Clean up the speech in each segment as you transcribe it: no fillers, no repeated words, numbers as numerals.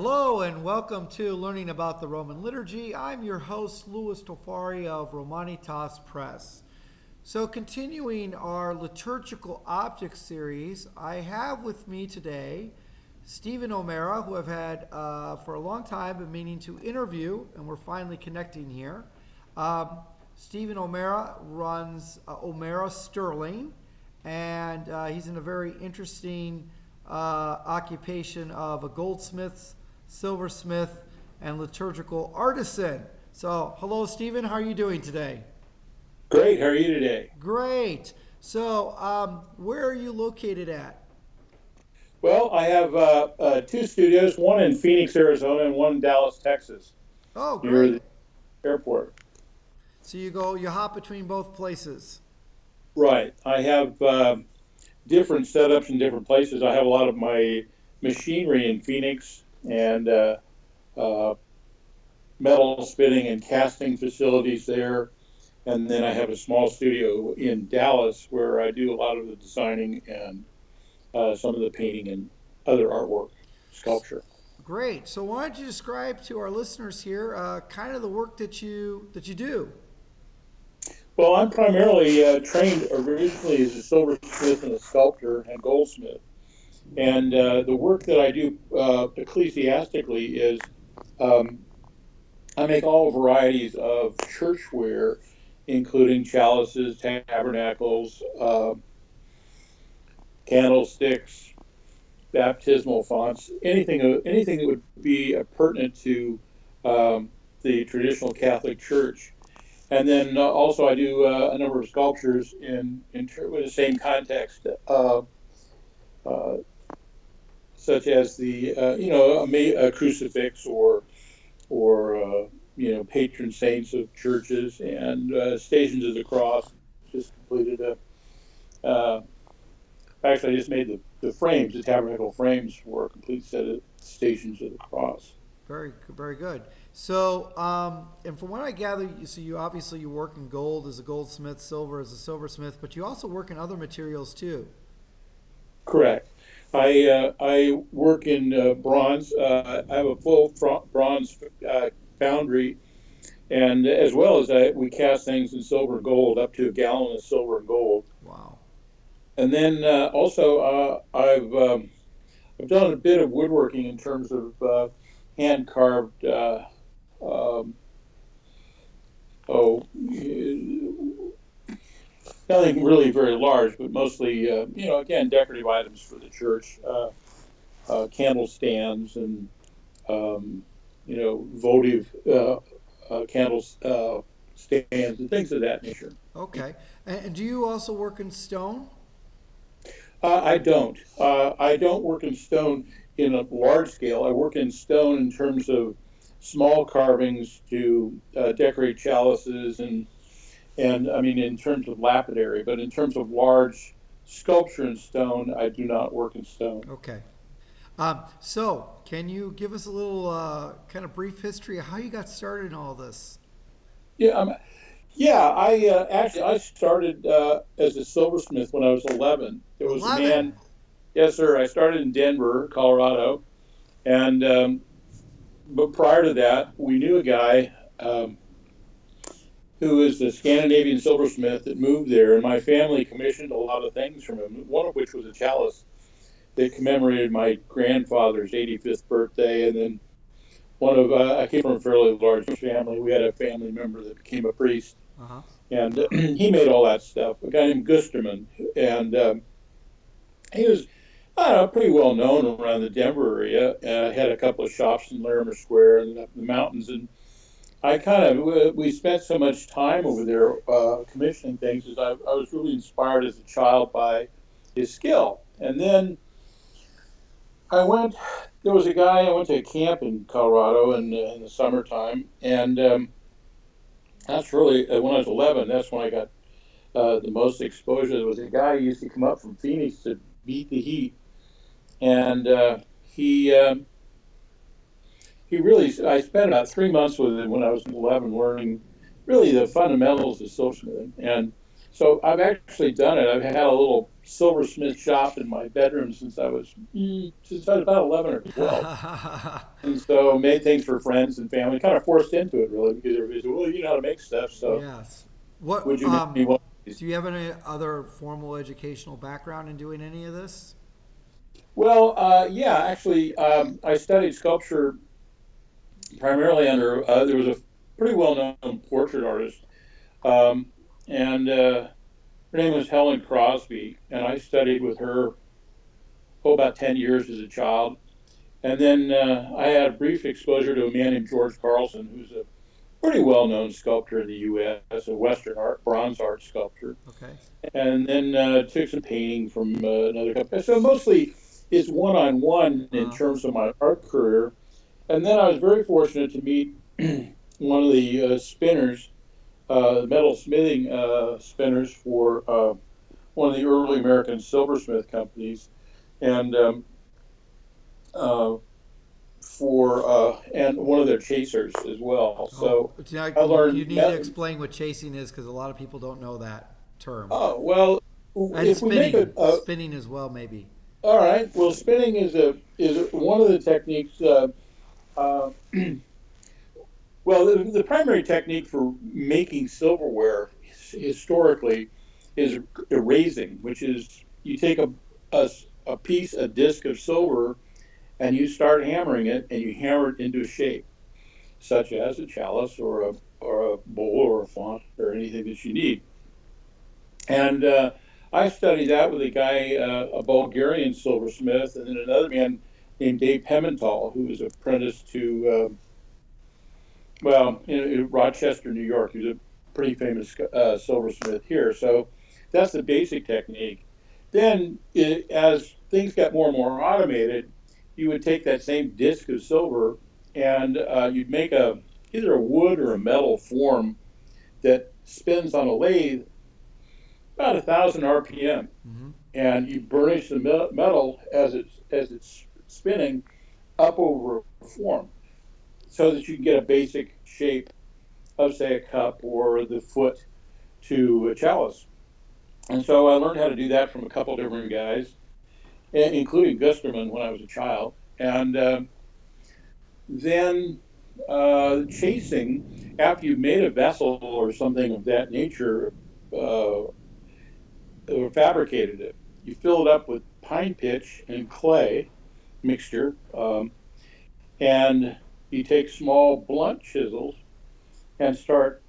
Hello and welcome to Learning About the Roman Liturgy. I'm your host, Louis Tofari of Romanitas Press. So continuing our liturgical object series, I have with me today Stephen O'Mara, who I've had for a long time been meaning to interview, and we're finally connecting here. Stephen O'Mara runs O'Mara Sterling, and he's in a very interesting occupation of a goldsmith, silversmith, and liturgical artisan. So, hello, Stephen. How are you doing today? Great. How are you today? Great. So, where are you located at? Well, I have two studios, one in Phoenix, Arizona, and one in Dallas, Texas, Oh, near great. the airport. So you hop between both places. Right. I have different setups in different places. I have a lot of my machinery in Phoenix and uh, metal spinning and casting facilities there. And then I have a small studio in Dallas where I do a lot of the designing and some of the painting and other artwork, sculpture. Great. So, why don't you describe to our listeners here kind of the work that you do? Well, I'm primarily trained originally as a silversmith and a sculptor and goldsmith. And the work that I do ecclesiastically is um, I make all varieties of churchware, including chalices, tabernacles, candlesticks, baptismal fonts, anything that would be pertinent to the traditional Catholic Church. And then also I do a number of sculptures with the same context, uh, such as a crucifix or patron saints of churches and Stations of the Cross. Just completed uh, actually I just made the frames, the tabernacle frames for a complete set of Stations of the Cross. Very, very good. So, and from what I gather, you work in gold as a goldsmith, silver as a silversmith, but you also work in other materials too. Correct. I work in bronze. I have a full bronze foundry, and as well as we cast things in silver and gold, up to a gallon of silver and gold. Wow. And then also I've done a bit of woodworking in terms of hand carved. Um, oh, Nothing really very large, but mostly, again, decorative items for the church, candle stands and, votive candles stands and things of that nature. Okay. And do you also work in stone? I don't. I don't work in stone in a large scale. I work in stone in terms of small carvings to decorate chalices and I mean in terms of lapidary, but in terms of large sculpture in stone, I do not work in stone. Okay. So, can you give us a little kind of brief history of how you got started in all this? Yeah, I started as a silversmith when I was 11. There was a 11. man. Yes, sir. I started in Denver, Colorado, and but prior to that, we knew a guy who was a Scandinavian silversmith that moved there, and my family commissioned a lot of things from him. One of which was a chalice that commemorated my grandfather's 85th birthday, and then I came from a fairly large family. We had a family member that became a priest, Uh-huh. and he made all that stuff. A guy named Gusterman, and he was, I don't know, pretty well known around the Denver area. Had a couple of shops in Larimer Square and up in the mountains, and we spent so much time over there commissioning things. As I was really inspired as a child by his skill, and then there was a guy. I went to a camp in Colorado in the summertime, and that's really when I was 11. That's when I got the most exposure. There was a guy who used to come up from Phoenix to beat the heat, and I spent about 3 months with him when I was 11, learning really the fundamentals of silversmithing. And so I've actually done it. I've had a little silversmith shop in my bedroom since I was about 11 or 12. And so made things for friends and family, kind of forced into it really because everybody said, well, you know how to make stuff, so Yes. What would you make me one of these? do you have any other formal educational background in doing any of this? Well, yeah, actually, I studied sculpture primarily under, there was a pretty well-known portrait artist, um, and her name was Helen Crosby, and I studied with her, about 10 years as a child. And then I had a brief exposure to a man named George Carlson, who's a pretty well-known sculptor in the U.S., a Western art, bronze art sculptor. Okay. And then took some painting from another company. So mostly it's one-on-one in terms of my art career. And then I was very fortunate to meet one of the spinners, metal smithing spinners for one of the early American silversmith companies, and and one of their chasers as well. So now I learned. you need to explain what chasing is because a lot of people don't know that term. Oh well, And if spinning, we make spinning as well, maybe. all right. Well, spinning is one of the techniques. Uh, well, the primary technique for making silverware historically is erasing, which is you take a piece, a disc of silver, and you start hammering it, and you hammer it into a shape, such as a chalice or a bowl or a font or anything that you need. And I studied that with a guy, a Bulgarian silversmith, and then another man named Dave Pimental, who was apprenticed to, in Rochester, New York. He was a pretty famous silversmith here. So that's the basic technique. Then, as things got more and more automated, you would take that same disc of silver and you'd make either a wood or a metal form that spins on a lathe about 1,000 RPM, and you burnish the metal as it's spinning up over a form, so that you can get a basic shape of, say, a cup or the foot to a chalice. And so I learned how to do that from a couple different guys, including Gusterman when I was a child. And then chasing, after you've made a vessel or something of that nature, or fabricated it, you fill it up with pine pitch and clay mixture, and you take small blunt chisels and start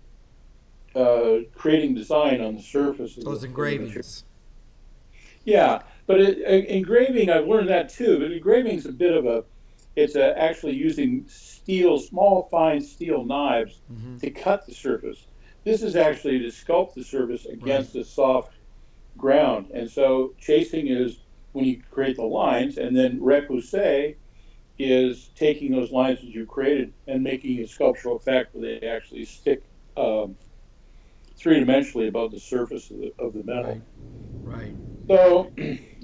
creating design on the surface of Those engravings. Yeah, but engraving, I've learned that too. But engraving is a bit of it's actually using small, fine steel knives to cut the surface. This is actually to sculpt the surface against a soft ground. And so chasing is when you create the lines, and then repoussé is taking those lines that you created and making a sculptural effect where they actually stick three-dimensionally above the surface of the metal. Right. So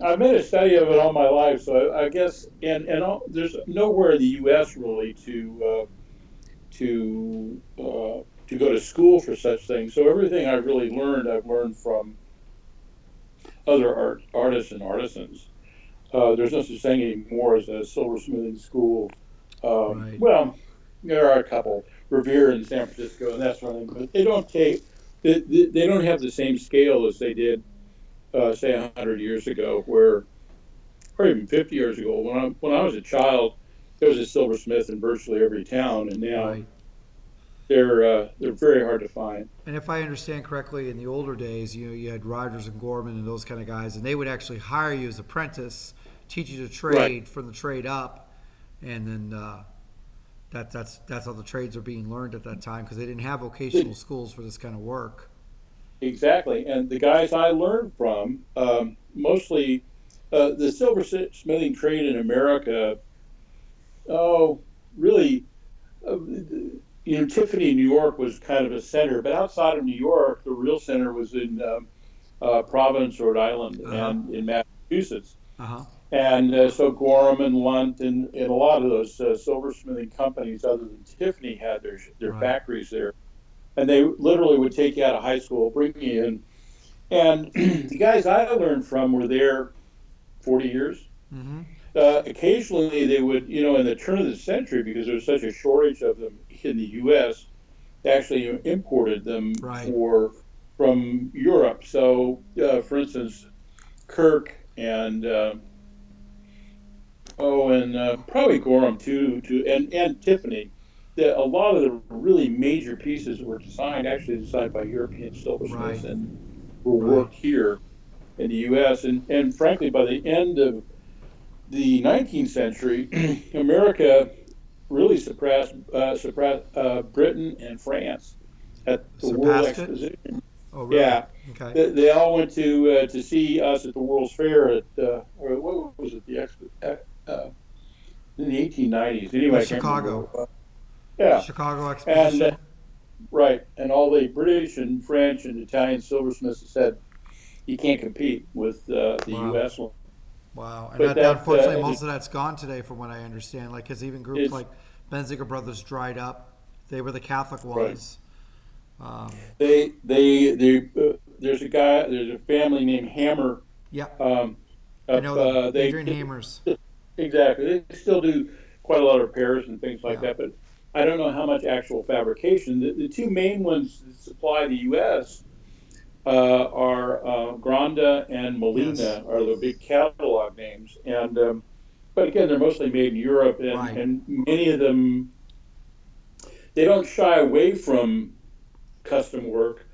I've made a study of it all my life. So I guess, and there's nowhere in the U.S. really to go to school for such things. So everything I've learned from other artists and artisans. There's no such thing anymore as a silversmithing school. Well, there are a couple, Revere in San Francisco, and that sort of thing, but they don't have the same scale as they did, say, 100 years ago, or even 50 years ago. When I was a child, there was a silversmith in virtually every town, and now they're very hard to find. And if I understand correctly, in the older days, you had Rogers and Gorman and those kind of guys, and they would actually hire you as apprentice, teach you to trade from the trade up, and then that's how the trades are being learned at that time, because they didn't have vocational schools for this kind of work. Exactly, and the guys I learned from, mostly the silversmithing trade in America. Really. Tiffany, New York was kind of a center, but outside of New York, the real center was in Providence, Rhode Island, and in Massachusetts. And so Gorham and Lunt and a lot of those silversmithing companies, other than Tiffany, had their factories there. And they literally would take you out of high school, bring you in, And the guys I learned from were there 40 years. Mm-hmm. Occasionally they would, in the turn of the century, because there was such a shortage of them in the U.S., they actually imported them Right. from Europe. So, for instance, Kirk and probably Gorham too, and Tiffany. A lot of the really major pieces were designed by European Right. silversmiths and were Right. worked here in the U.S. And frankly, by the end of the 19th century, America really surpassed Britain and France at the World Surpassed it? Exposition. Oh, really? Yeah, Okay. they all went to see us at the World's Fair or what was it, in the 1890s. The Anyway, I can't remember. Chicago. Yeah, Chicago and Exposition. right, and all the British and French and Italian silversmiths said you can't compete with the Wow. U.S. one. Wow. And But that, unfortunately, and most of that's gone today, from what I understand. Like, because even groups it's like Benziger Brothers dried up. They were the Catholic right. ones. Um, There's a family named Hammer. yeah, Um, I up know them. they Adrian Hamers. exactly. They still do quite a lot of repairs and things like Yeah. that, but I don't know how much actual fabrication. The two main ones that supply the U.S. Are Granda and Yes. Molina are the big catalog names, and but again, they're mostly made in Europe, Right. and many of them they don't shy away from custom work,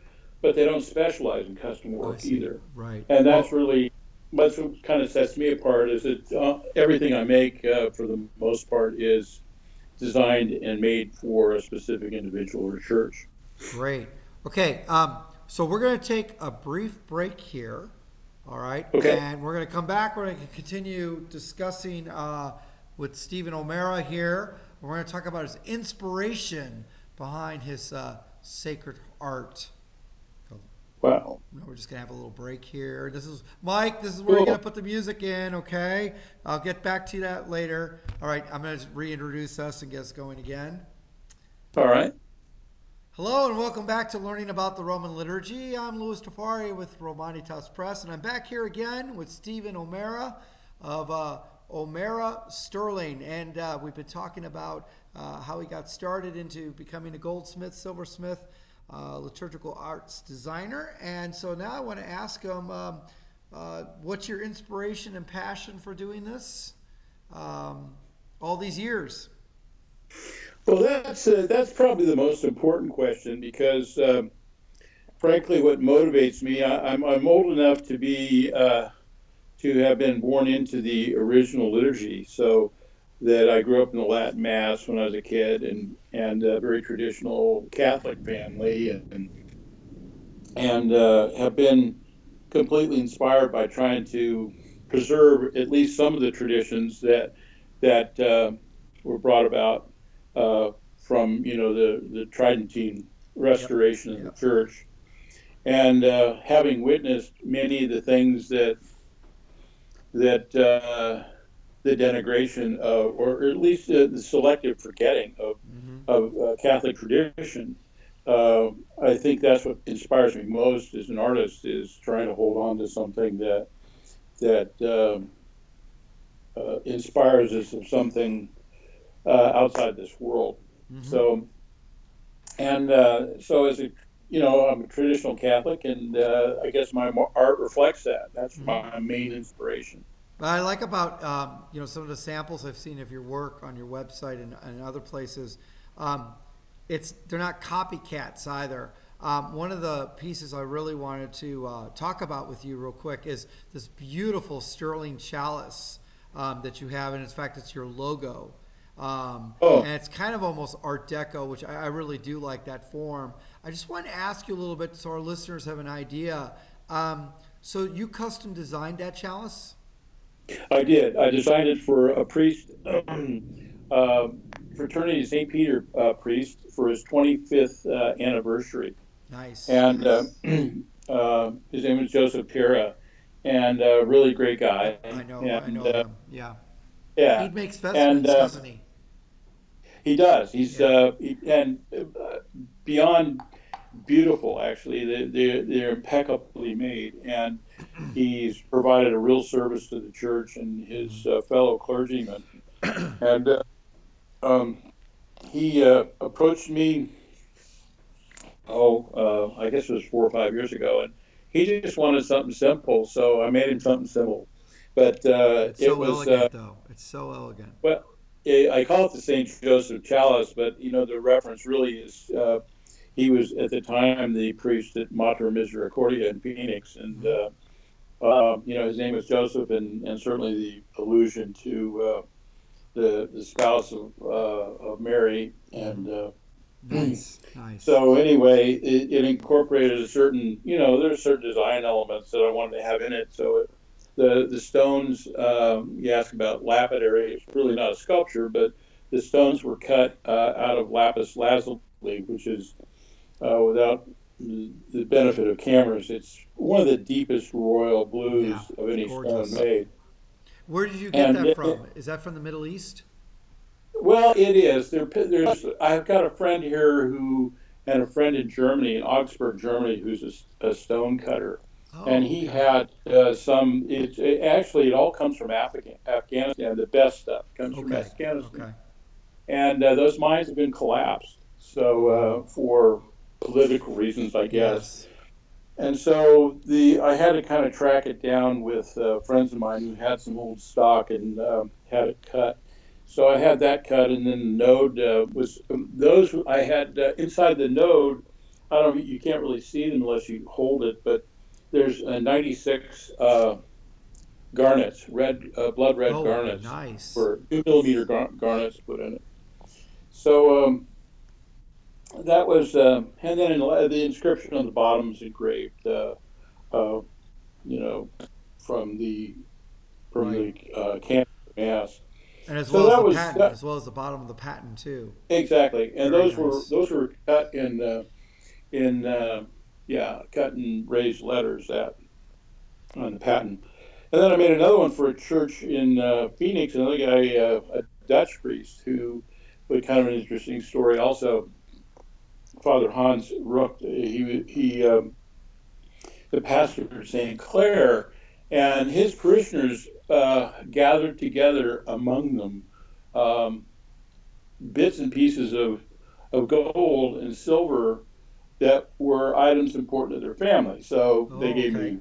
but they don't specialize in custom I work see. either. Right. And Well, that's what kind of sets me apart is that everything I make, for the most part, is designed and made for a specific individual or church. great. Okay. So we're going to take a brief break here. All right. Okay. And we're going to come back. We're going to continue discussing with Stephen O'Mara here. We're going to talk about his inspiration behind his sacred art. Wow. We're just gonna have a little break here. This is Mike. This is where you're gonna Cool. put the music in. Okay. I'll get back to that later. All right. I'm gonna reintroduce us and get us going again. All right. Hello and welcome back to Learning About the Roman Liturgy. I'm Louis Tofari with Romanitas Press, and I'm back here again with Stephen O'Mara of O'Mara Sterling. And we've been talking about how he got started into becoming a goldsmith, silversmith, liturgical arts designer. And so now I want to ask him, what's your inspiration and passion for doing this all these years? Well, that's probably the most important question because, frankly, what motivates me, I'm old enough to have been born into the original liturgy, so that I grew up in the Latin Mass when I was a kid, and a very traditional Catholic family, and have been completely inspired by trying to preserve at least some of the traditions that were brought about from the Tridentine Yep. restoration of the Yep. church, and having witnessed many of the things that the denigration of, or at least the selective forgetting Hmm. of Catholic tradition. I think that's what inspires me most as an artist is trying to hold on to something that inspires us of something outside this world. Hmm. So so as I'm a traditional Catholic, and I guess my art reflects that. That's Hmm. my main inspiration. What I like about some of the samples I've seen of your work on your website and other places, they're not copycats either. One of the pieces I really wanted to talk about with you real quick is this beautiful sterling chalice that you have, and in fact, it's your logo. Oh, And it's kind of almost Art Deco, which I really do like that form. I just want to ask you a little bit so our listeners have an idea. So you custom designed that chalice? I did. I designed it for a priest, uh, fraternity St. Peter priest for his 25th anniversary, Nice. and his name was Joseph Terra, and a really great guy, I and know him. Yeah. He yeah, makes and vestments, doesn't he? he does. He's Yeah. and beyond beautiful, actually. They're impeccably made, and he's provided a real service to the church and his fellow clergymen. And um, he approached me, I guess it was 4 or 5 years ago, and he just wanted something simple, so I made him something simple. But It's it so was elegant, though. It's so elegant. well, I call it the Saint Joseph Chalice, but the reference really is he was at the time the priest at Mater Misericordia in Phoenix, and Mhm. his name was Joseph, and certainly the allusion to the spouse of Mary, Mhm. and Nice, nice. so anyway, it incorporated a certain, there's certain design elements that I wanted to have in it. So the stones, you ask about lapidary, it's really not a sculpture, but the stones were cut out of lapis lazuli, which is without the benefit of cameras, it's one of the deepest royal Yeah, blues of it's any stone gorgeous. made. Where did you get And that from? Is that from the Middle East? well, it is. There's. I've got a friend here who, and a friend in Germany, in Augsburg, Germany, who's a stone cutter, and Oh, he okay. had some. Actually it all comes from Afghanistan. The best stuff comes from Okay. Afghanistan, Okay. and those mines have been collapsed. So Oh, for political reasons, I guess. yes. And so the I had to kind of track it down with friends of mine who had some old stock and had it cut. So I had that cut, and then the node was those I had inside the node. I don't know, you can't really see them unless you hold it, but there's 96 garnets, blood red Oh, garnets, nice. for 2 millimeter garnets put in it. So that was, and then the inscription on the bottom is engraved. Uh, you know, from the Right. cancer mass. And as So well as that the was patent, as well as the bottom of the patent too. exactly, and Very those nice. were cut in yeah, cut in raised letters that on the patent. And then I made another one for a church in Phoenix. Another guy, a Dutch priest, who was kind of an interesting story. Also, Father Hans Rook. The pastor of St. Clair, and his parishioners gathered together among them um, bits and pieces of gold and silver that were items important to their family. So they Oh, gave okay. me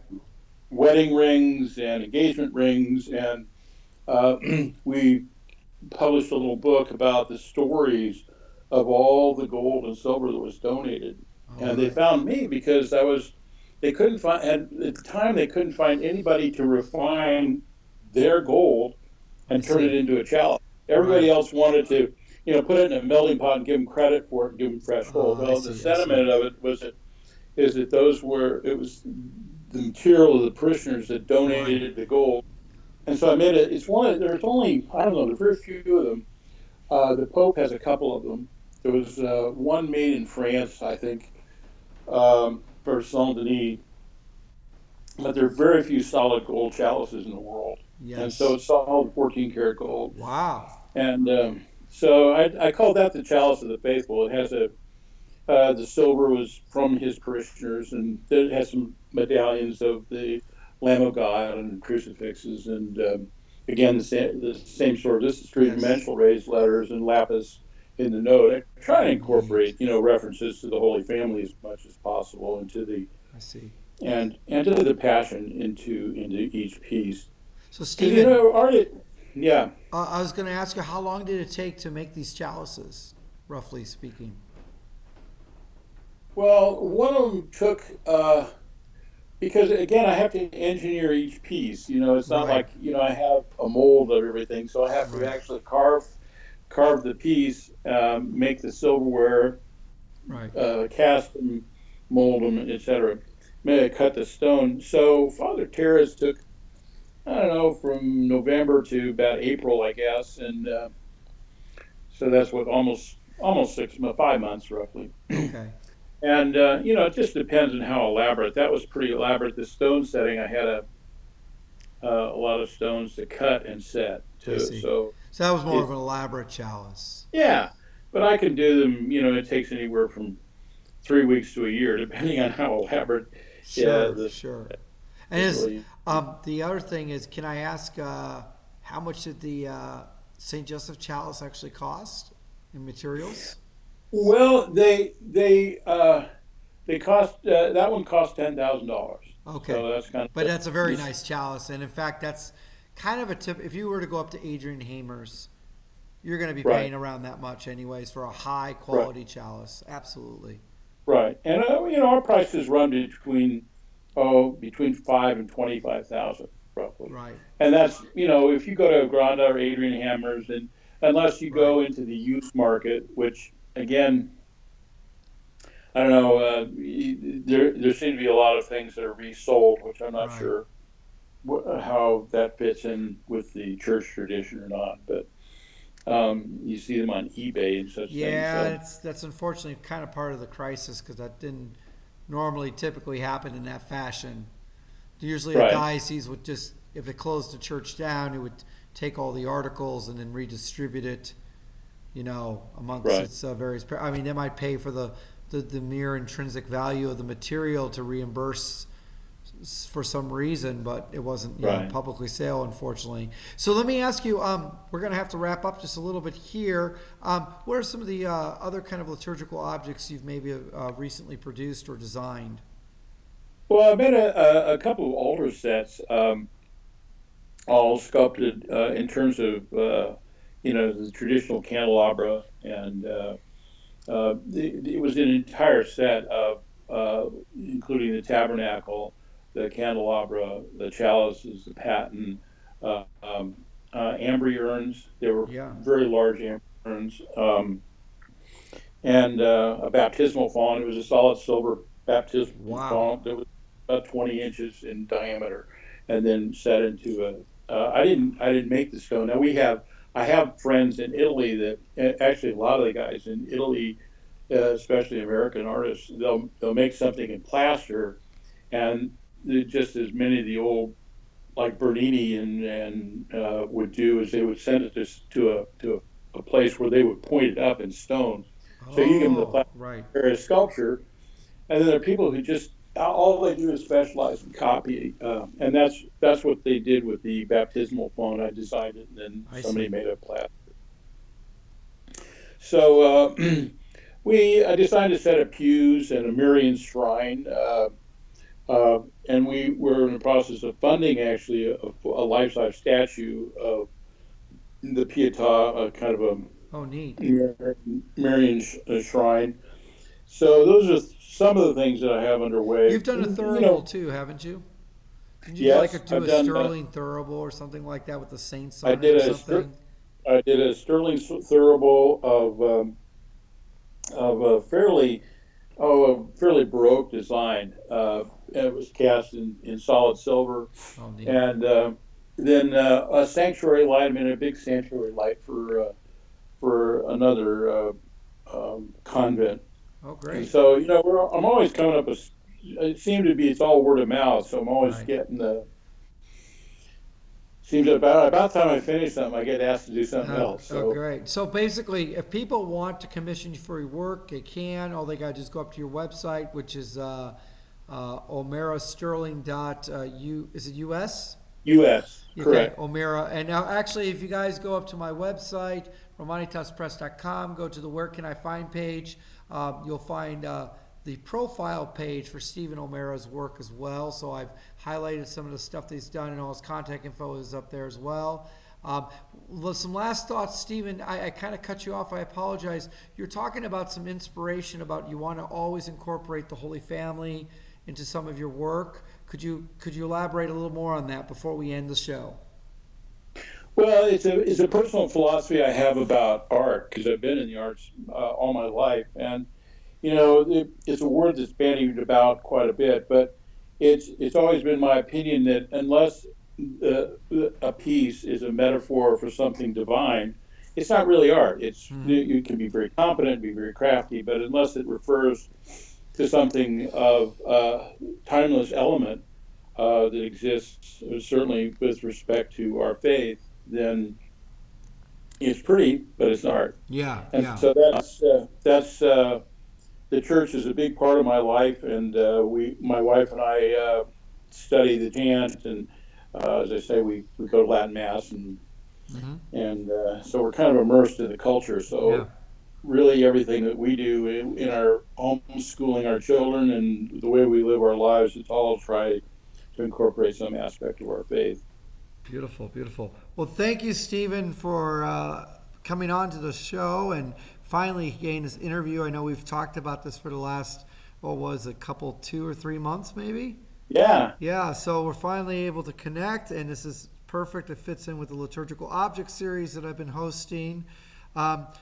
wedding rings and engagement rings, and uh, we published a little book about the stories of all the gold and silver that was donated. All And they right. found me because they couldn't find, at the time, they couldn't find anybody to refine their gold I and turn it see. into a chalice. Everybody Right. else wanted to, put it in a melting pot and give them credit for it and give them fresh gold. I Well, the see. I see. sentiment of it is that it was the material of the parishioners that Right. donated the gold. And so I made it. There's only, I don't know, there's very few of them. The Pope has a couple of them. There was one made in France, I think, for Saint Denis, but there are very few solid gold chalices in the world. And so Yes. it's solid 14 karat gold. Wow. And so I call that the Chalice of the Faithful. It has the silver was from his parishioners, and it has some medallions of the Lamb of God and crucifixes, and again the same sort. This is Yes. three-dimensional raised letters and lapis in the note. I try to Neat. incorporate references to the Holy Family as much as possible into the I see. and to the Passion into each piece. So, Because Stephen, art, yeah. I was going to ask you, how long did it take to make these chalices, roughly speaking? Well, one of them took because again, I have to engineer each piece. It's not Right. like I have a mold of everything, so I have to Right. actually carve the piece, make the silverware, Right. cast them, mold them, etc. Cut the stone. So Father Terrace took, I don't know, from November to about April, I guess, and so that's what almost 5 months roughly. Okay. And it just depends on how elaborate. That was pretty elaborate. The stone setting, I had a lot of stones to cut and set I too. see. So So that was more of it, an elaborate chalice. yeah, but I can do them. It takes anywhere from 3 weeks to a year, depending on how elaborate Sure, the sure. And is really. the other thing is, can I ask how much did the St. Joseph Chalice actually cost in materials? Well, they cost that one cost $10,000. Okay, So that's kind but of that's a very this, nice chalice, and in fact, that's kind of a tip. If you were to go up to Adrian Hamer's, you're going to be right, paying around that much, anyways, for a high right, quality chalice. Absolutely. right. And our prices run between 5 and 25,000 roughly. Right, And that's if you go to Granda or Adrian Hammers, and unless you right, go into the used market, which again I don't know, there seem to be a lot of things that are resold, which I'm not right. sure how that fits in with the church tradition or not, but you see them on eBay and such things. Yeah, So that's unfortunately kind of part of the crisis because that didn't normally typically happen in that fashion. Usually, a right, diocese would just, if it closed the church down, it would take all the articles and then redistribute it, amongst right, its various. I mean, they might pay for the mere intrinsic value of the material to reimburse for some reason, but it wasn't right. publicly sale, unfortunately. So let me ask you. We're going to have to wrap up just a little bit here. What are some of the other kind of liturgical objects you've maybe recently produced or designed? Well, I made a couple of altar sets, all sculpted in terms of the traditional candelabra, and it was an entire set of including the tabernacle, the candelabra, the chalices, the paten, ambry urns. They were Yeah. very large ambry urns, and a baptismal font. It was a solid silver baptismal Wow. font that was about 20 inches in diameter, and then set into a. I didn't make the stone. Now I have friends in Italy that actually a lot of the guys in Italy, especially American artists, they'll make something in plaster, and just as many of the old like Bernini and would do is they would send it to a place where they would point it up in stone. So you give them the Oh, plaster right. sculpture, and then there are people who just all they do is specialize in copy, and that's what they did with the baptismal font. I designed it, and then I somebody see. made a plaster. So we designed a set of pews and a Marian shrine, and we were in the process of funding actually a life-size statue of the Pietà, kind of Oh, neat. a Marian shrine. So those are some of the things that I have underway. You've done a And, thurible too, haven't you? Didn't you yes, do I've a done. sterling thurible or something like that with the saints I on it did or a something? I did a sterling thurible of a fairly baroque design. It was cast in solid silver, Oh, neat. and then a sanctuary light. I mean, a big sanctuary light for another convent. Oh, And great. so I'm always coming up with. It seemed to be it's all word of mouth, so I'm always Right. getting the. Seems about the time I finish something, I get asked to do something Oh, else. oh, So great. So basically, if people want to commission you for your work, they can. All they got to do is go up to your website, which is Is it US? U.S. Okay, correct. Omera. And now, actually, if you guys go up to my website, romanitaspress.com, go to the Where Can I Find page, you'll find the profile page for Stephen O'Mara's work as well. So I've highlighted some of the stuff that he's done, and all his contact info is up there as well. Some last thoughts, Stephen. I kind of cut you off. I apologize. You're talking about some inspiration about you want to always incorporate the Holy Family into some of your work. Could you elaborate a little more on that before we end the show? Well, it's a personal philosophy I have about art because I've been in the arts all my life, and it's a word that's bandied about quite a bit, but it's always been my opinion that unless a piece is a metaphor for something divine, it's not really art. Mm-hmm. You can be very competent, be very crafty, but unless it refers to something of timeless element that exists, certainly with respect to our faith, then it's pretty, but it's art. Yeah, And yeah. so that's the church is a big part of my life, and my wife and I study the chant, and as I say, we go to Latin Mass, and Hmm. so we're kind of immersed in the culture. Yeah. So really, everything that we do in our homeschooling our children and the way we live our lives, it's all try to incorporate some aspect of our faith. Beautiful, beautiful. Well, thank you, Stephen, for coming on to the show and finally getting this interview. I know we've talked about this for the last, what was it, couple, 2 or 3 months, maybe? Yeah. Yeah, so we're finally able to connect, and this is perfect. It fits in with the liturgical object series that I've been hosting. Folks,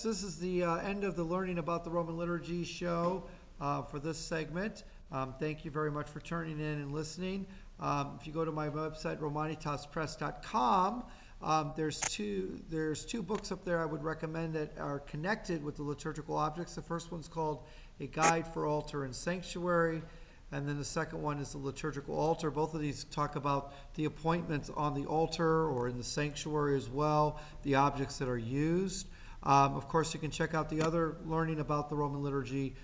this is the end of the Learning About the Roman Liturgy show for this segment. Thank you very much for turning in and listening. If you go to my website, romanitaspress.com, there's two books up there I would recommend that are connected with the liturgical objects. The first one's called A Guide for Altar and Sanctuary, and then the second one is the liturgical altar. Both of these talk about the appointments on the altar or in the sanctuary as well, the objects that are used. Of course, you can check out the other Learning About the Roman Liturgy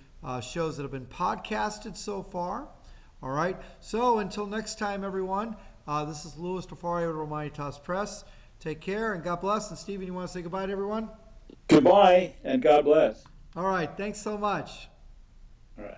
shows that have been podcasted so far. All right. So until next time, everyone, this is Louis Tofari of Romanitas Press. Take care and God bless. And Stephen, you want to say goodbye to everyone? Goodbye and God bless. All right. Thanks so much. All right.